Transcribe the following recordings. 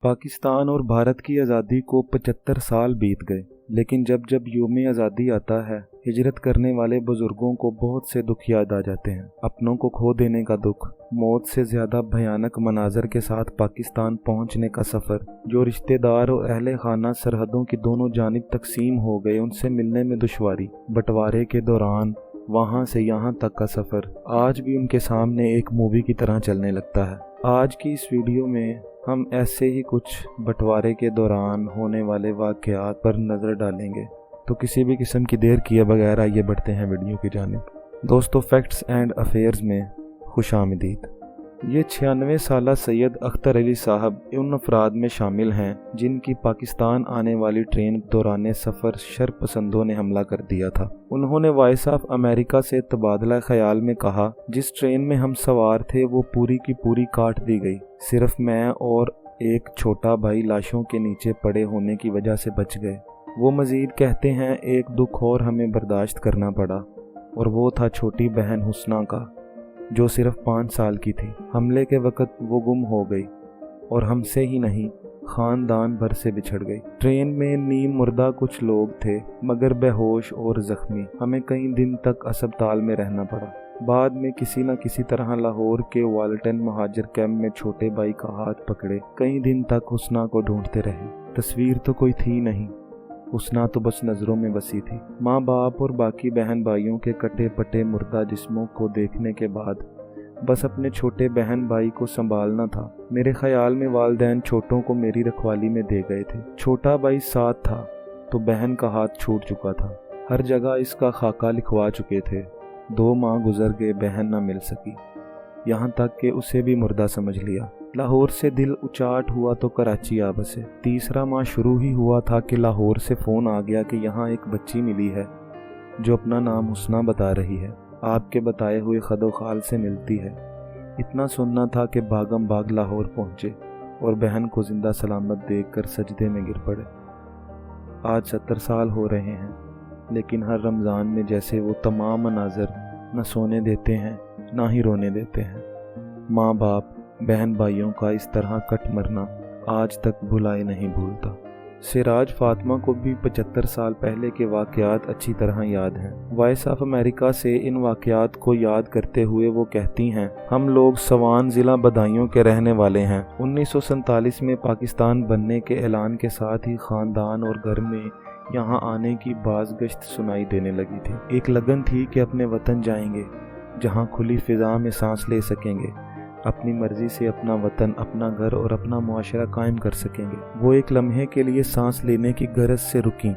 पाकिस्तान और भारत की आज़ादी को 75 साल बीत गए, लेकिन जब जब यौम आज़ादी आता है, हिजरत करने वाले बुजुर्गों को बहुत से दुख याद आ जाते हैं। अपनों को खो देने का दुख, मौत से ज़्यादा भयानक मनाजर के साथ पाकिस्तान पहुंचने का सफ़र, जो रिश्तेदार और अहले खाना सरहदों की दोनों जानिब तकसीम हो गए, उनसे मिलने में दुश्वारी, बंटवारे के दौरान वहां से यहाँ तक का सफ़र आज भी उनके सामने एक मूवी की तरह चलने लगता है। आज की इस वीडियो में हम ऐसे ही कुछ बंटवारे के दौरान होने वाले वाक़यात पर नज़र डालेंगे, तो किसी भी किस्म की देर किए बगैर आइए बढ़ते हैं वीडियो की जानिब। दोस्तों, फैक्ट्स एंड अफेयर्स में खुशामदीद। ये 96 साला सैयद अख्तर अली साहब उन अफराद में शामिल हैं जिनकी पाकिस्तान आने वाली ट्रेन दौरान सफ़र शरपसंदों ने हमला कर दिया था। उन्होंने वॉइस ऑफ अमेरिका से तबादला ख्याल में कहा, जिस ट्रेन में हम सवार थे वो पूरी की पूरी काट दी गई, सिर्फ मैं और एक छोटा भाई लाशों के नीचे पड़े होने की वजह से बच गए। वो मज़ीद कहते हैं, एक दुख और हमें बर्दाश्त करना पड़ा, और वो था छोटी बहन हुस्ना का, जो सिर्फ 5 साल की थी। हमले के वक़्त वो गुम हो गई और हमसे ही नहीं, ख़ानदान भर से बिछड़ गई। ट्रेन में नीम मुर्दा कुछ लोग थे, मगर बेहोश और ज़ख्मी। हमें कई दिन तक अस्पताल में रहना पड़ा। बाद में किसी न किसी तरह लाहौर के वाल्टन महाजर कैंप में छोटे भाई का हाथ पकड़े कई दिन तक हुस्ना को ढूंढते रहे। तस्वीर तो कोई थी नहीं, हुस्ना तो बस नज़रों में बसी थी। माँ बाप और बाकी बहन भाइयों के कटे पटे मुर्दा जिस्मों को देखने के बाद बस अपने छोटे बहन भाई को संभालना था। मेरे ख्याल में वालिदैन छोटों को मेरी रखवाली में दे गए थे। छोटा भाई साथ था तो बहन का हाथ छूट चुका था। हर जगह इसका खाका लिखवा चुके थे। 2 माह गुजर गए, बहन न मिल सकी, यहाँ तक कि उसे भी मुर्दा समझ लिया। लाहौर से दिल उचाट हुआ तो कराची आ बसे। तीसरा माह शुरू ही हुआ था कि लाहौर से फ़ोन आ गया कि यहाँ एक बच्ची मिली है जो अपना नाम हुस्ना बता रही है, आपके बताए हुए खदोखाल से मिलती है। इतना सुनना था कि भागम भाग लाहौर पहुँचे और बहन को जिंदा सलामत देखकर सजदे में गिर पड़े। आज 70 साल हो रहे हैं, लेकिन हर रमज़ान में जैसे वो तमाम मनाजर न सोने देते हैं ना ही रोने देते हैं। माँ बाप बहन भाइयों का इस तरह कट मरना आज तक भुलाए नहीं भूलता। सिराज फातिमा को भी 75 साल पहले के वाक़यात अच्छी तरह याद हैं। वॉइस ऑफ अमेरिका से इन वाक़यात को याद करते हुए वो कहती हैं, हम लोग सवान ज़िला बदायूं के रहने वाले हैं। 1947 में पाकिस्तान बनने के ऐलान के साथ ही ख़ानदान और घर में यहाँ आने की बाज़गश्त सुनाई देने लगी थी। एक लगन थी कि अपने वतन जाएंगे, जहाँ खुली फ़िज़ा में सांस ले सकेंगे, अपनी मर्ज़ी से अपना वतन, अपना घर और अपना मुआशरा कायम कर सकेंगे। वो एक लम्हे के लिए सांस लेने की गरज से रुकीं,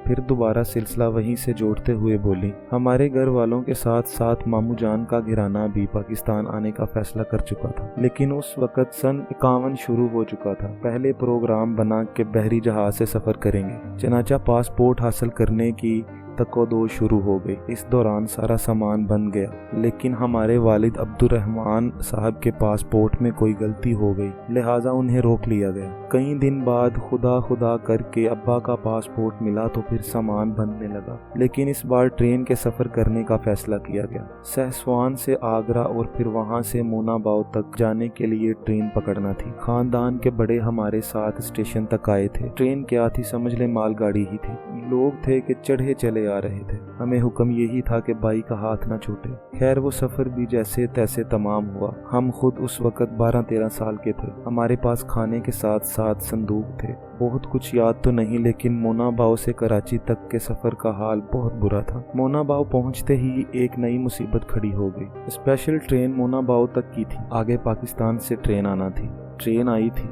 फिर दोबारा सिलसिला वहीं से जोड़ते हुए बोली, हमारे घर वालों के साथ साथ मामू जान का घराना भी पाकिस्तान आने का फैसला कर चुका था, लेकिन उस वक़्त सन 51 शुरू हो चुका था। पहले प्रोग्राम बना के बहरी जहाज़ से सफ़र करेंगे। चनाचा पासपोर्ट हासिल करने की तको-दो शुरू हो गई। इस दौरान सारा सामान बन गया, लेकिन हमारे वालिद अब्दुर्रहमान साहब के पासपोर्ट में कोई गलती हो गई, लिहाजा उन्हें रोक लिया गया। कई दिन बाद खुदा खुदा करके अब्बा का पासपोर्ट मिला तो फिर सामान बनने लगा, लेकिन इस बार ट्रेन के सफ़र करने का फैसला किया गया। सहसवान से आगरा और फिर वहाँ से मोनाबाव तक जाने के लिए ट्रेन पकड़ना थी। खानदान के बड़े हमारे साथ स्टेशन तक आए थे। ट्रेन क्या थी समझ ले, मालगाड़ी ही थी। लोग थे कि चढ़े चले आ रहे थे। हमें हुक्म यही था कि भाई का हाथ ना छूटे। खैर वो सफ़र भी जैसे तैसे तमाम हुआ। हम खुद उस वक़्त 12-13 साल के थे। हमारे पास खाने के साथ साथ संदूक थे। बहुत कुछ याद तो नहीं, लेकिन मोनाबाव से कराची तक के सफ़र का हाल बहुत बुरा था। मोनाबाव पहुंचते ही एक नई मुसीबत खड़ी हो गई। स्पेशल ट्रेन मोनाबाव तक की थी, आगे पाकिस्तान से ट्रेन आना थी। ट्रेन आई थी,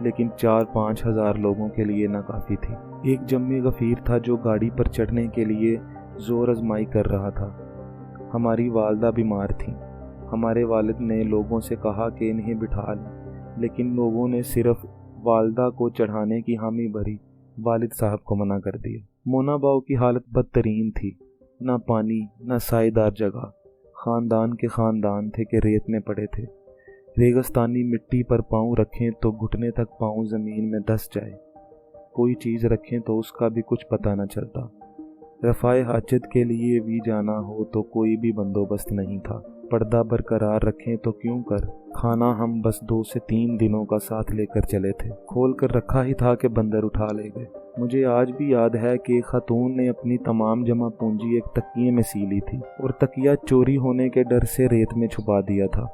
लेकिन 4-5 हज़ार लोगों के लिए नाकाफ़ी थी। एक जम्मी गफ़ीर था जो गाड़ी पर चढ़ने के लिए ज़ोर आज़माई कर रहा था। हमारी वालदा बीमार थी। हमारे वालिद ने लोगों से कहा कि इन्हें बिठा लें, लेकिन लोगों ने सिर्फ वालदा को चढ़ाने की हामी भरी, वालिद साहब को मना कर दिया। मोनाबाव की हालत बदतरीन थी, ना पानी ना सायेदार जगह। ख़ानदान के ख़ानदान थे कि रेत में पड़े थे। रेगिस्तानी मिट्टी पर पाँव रखें तो घुटने तक पाँव ज़मीन में धंस जाए। कोई चीज़ रखें तो उसका भी कुछ पता न चलता। रफ़ाए हाजत के लिए भी जाना हो तो कोई भी बंदोबस्त नहीं था। पर्दा बरकरार रखें तो क्यों कर, खाना हम बस 2 से 3 दिनों का साथ लेकर चले थे, खोल कर रखा ही था कि बंदर उठा ले गए। मुझे आज भी याद है कि खातून ने अपनी तमाम जमा पूंजी एक तकिए में सी ली थी और तकिया चोरी होने के डर से रेत में छुपा दिया था।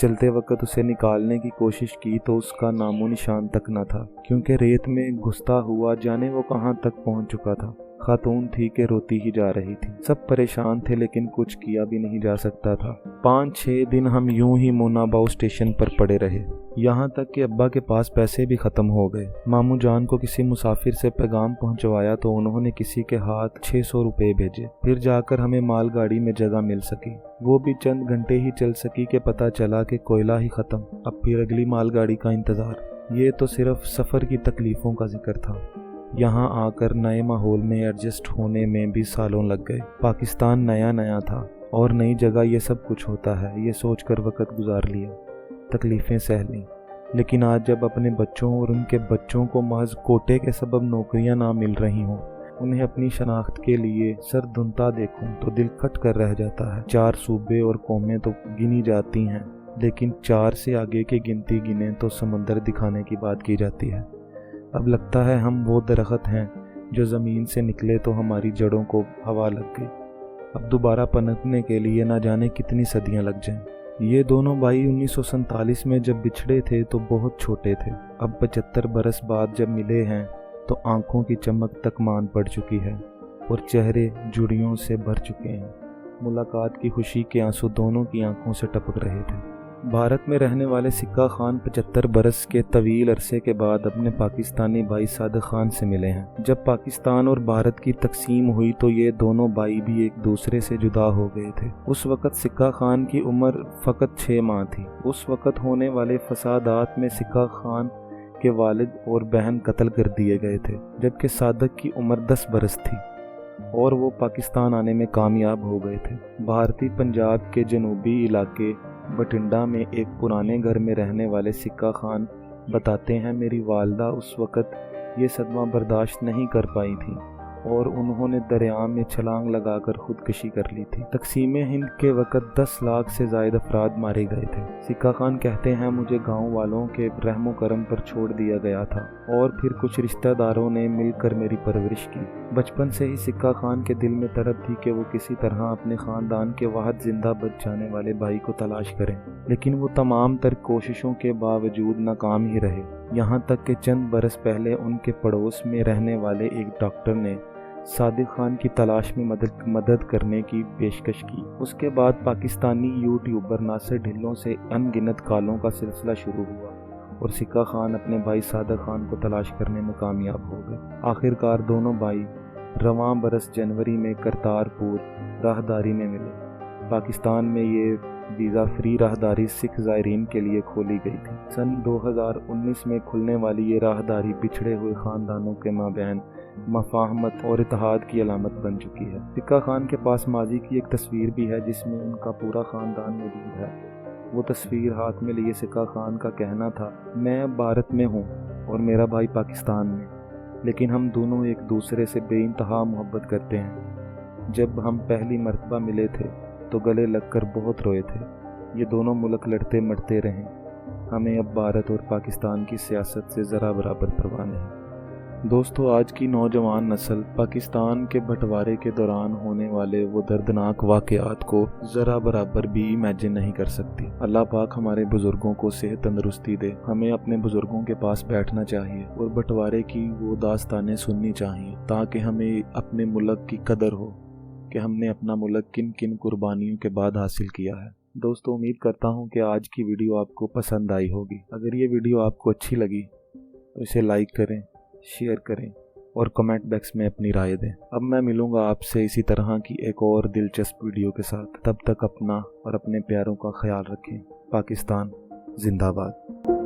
चलते वक्त उसे निकालने की कोशिश की तो उसका नामो निशान तक न था, क्योंकि रेत में घुसता हुआ जाने वो कहाँ तक पहुँच चुका था। खातून थी कि रोती ही जा रही थी। सब परेशान थे लेकिन कुछ किया भी नहीं जा सकता था। 5-6 दिन हम यूं ही मोनाबाव स्टेशन पर पड़े रहे, यहाँ तक कि अब्बा के पास पैसे भी ख़त्म हो गए। मामू जान को किसी मुसाफिर से पैगाम पहुँचवाया तो उन्होंने किसी के हाथ 600 रुपये भेजे। फिर जाकर हमें मालगाड़ी में जगह मिल सकी, वो भी चंद घंटे ही चल सकी कि पता चला कि कोयला ही ख़त्म। अब फिर अगली मालगाड़ी का इंतज़ार। ये तो सिर्फ सफ़र की तकलीफ़ों का जिक्र था। यहाँ आकर नए माहौल में एडजस्ट होने में भी सालों लग गए। पाकिस्तान नया नया था और नई जगह ये सब कुछ होता है, ये सोचकर वक्त गुजार लिया, तकलीफ़ें सह लीं। लेकिन आज जब अपने बच्चों और उनके बच्चों को महज कोटे के सबब नौकरियां ना मिल रही हों, उन्हें अपनी शनाख्त के लिए सर धुनता देखूं तो दिल खट कर रह जाता है। 4 सूबे और कौमें तो गिनी जाती हैं, लेकिन 4 से आगे की गिनती गिने तो समंदर दिखाने की बात की जाती है। अब लगता है हम वो दरख्त हैं जो ज़मीन से निकले तो हमारी जड़ों को हवा लग गई। अब दोबारा पनपने के लिए ना जाने कितनी सदियां लग जाएं। ये दोनों भाई 1947 में जब बिछड़े थे तो बहुत छोटे थे। अब 75 बरस बाद जब मिले हैं तो आंखों की चमक तक मान पड़ चुकी है और चेहरे जुड़ियों से भर चुके हैं। मुलाकात की खुशी के आंसू दोनों की आंखों से टपक रहे थे। भारत में रहने वाले सिक्का खान 75 बरस के तवील अरसे के बाद अपने पाकिस्तानी भाई सादिक खान से मिले हैं। जब पाकिस्तान और भारत की तकसीम हुई तो ये दोनों भाई भी एक दूसरे से जुदा हो गए थे। उस वक़्त सिक्का खान की उम्र फ़कत 6 माह थी। उस वक़्त होने वाले फसादात में सिक्का खान के वालिद और बहन कत्ल कर दिए गए थे, जबकि सादिक की उम्र 10 बरस थी और वो पाकिस्तान आने में कामयाब हो गए थे। भारतीय पंजाब के जनूबी इलाके बठिंडा में एक पुराने घर में रहने वाले सिक्का खान बताते हैं, मेरी वालदा उस वक़्त ये सदमा बर्दाश्त नहीं कर पाई थी और उन्होंने दरिया में छलांग लगाकर खुदकशी कर ली थी। तकसीम हिंद के वक़्त 10 लाख से ज़ायद अफराद मारे गए थे। सिक्का खान कहते हैं, मुझे गांव वालों के रहमो करम पर छोड़ दिया गया था और फिर कुछ रिश्तेदारों ने मिलकर मेरी परवरिश की। बचपन से ही सिक्का खान के दिल में तड़प थी कि वो किसी तरह अपने ख़ानदान के वाहिद जिंदा बच जाने वाले भाई को तलाश करें, लेकिन वो तमाम तर कोशिशों के बावजूद नाकाम ही रहे। यहाँ तक कि चंद बरस पहले उनके पड़ोस में रहने वाले एक डॉक्टर ने सादिक खान की तलाश में मदद करने की पेशकश की। उसके बाद पाकिस्तानी यूट्यूबर नासिर ढिल्लों से अनगिनत कॉलों का सिलसिला शुरू हुआ और सिक्का खान अपने भाई सादिक खान को तलाश करने में कामयाब हो गए। आखिरकार दोनों भाई रवां बरस जनवरी में करतारपुर राहदारी में मिले। पाकिस्तान में ये वीज़ा फ्री राहदारी सिख ज़ायरीन के लिए खोली गई थी। सन 2019 में खुलने वाली ये राहदारी बिछड़े हुए ख़ानदानों के माबैन मफाहमत और इत्तेहाद की अलामत बन चुकी है। सिक्का खान के पास माजी की एक तस्वीर भी है जिसमें उनका पूरा ख़ानदान मौजूद है। वो तस्वीर हाथ में लिए सिक्का खान का कहना था, मैं भारत में हूँ और मेरा भाई पाकिस्तान में, लेकिन हम दोनों एक दूसरे से बेइंतहा मोहब्बत करते हैं। जब हम पहली मर्तबा मिले थे तो गले लगकर बहुत रोए थे। ये दोनों मुल्क लड़ते मरते रहे, हमें अब भारत और पाकिस्तान की सियासत से ज़रा बराबर परवाह नहीं। दोस्तों, आज की नौजवान नस्ल पाकिस्तान के बंटवारे के दौरान होने वाले वो दर्दनाक वाक़यात को ज़रा बराबर भी इमेजिन नहीं कर सकती। अल्लाह पाक हमारे बुज़ुर्गों को सेहत तंदुरुस्ती दे। हमें अपने बुज़ुर्गों के पास बैठना चाहिए और बंटवारे की वो दास्तानें सुननी चाहिए ताकि हमें अपने मुल्क की कदर हो कि हमने अपना मुल्क किन किन कुर्बानियों के बाद हासिल किया है। दोस्तों, उम्मीद करता हूँ कि आज की वीडियो आपको पसंद आई होगी। अगर ये वीडियो आपको अच्छी लगी तो इसे लाइक करें, शेयर करें और कमेंट बॉक्स में अपनी राय दें। अब मैं मिलूँगा आपसे इसी तरह की एक और दिलचस्प वीडियो के साथ। तब तक अपना और अपने प्यारों का ख्याल रखें। पाकिस्तान जिंदाबाद।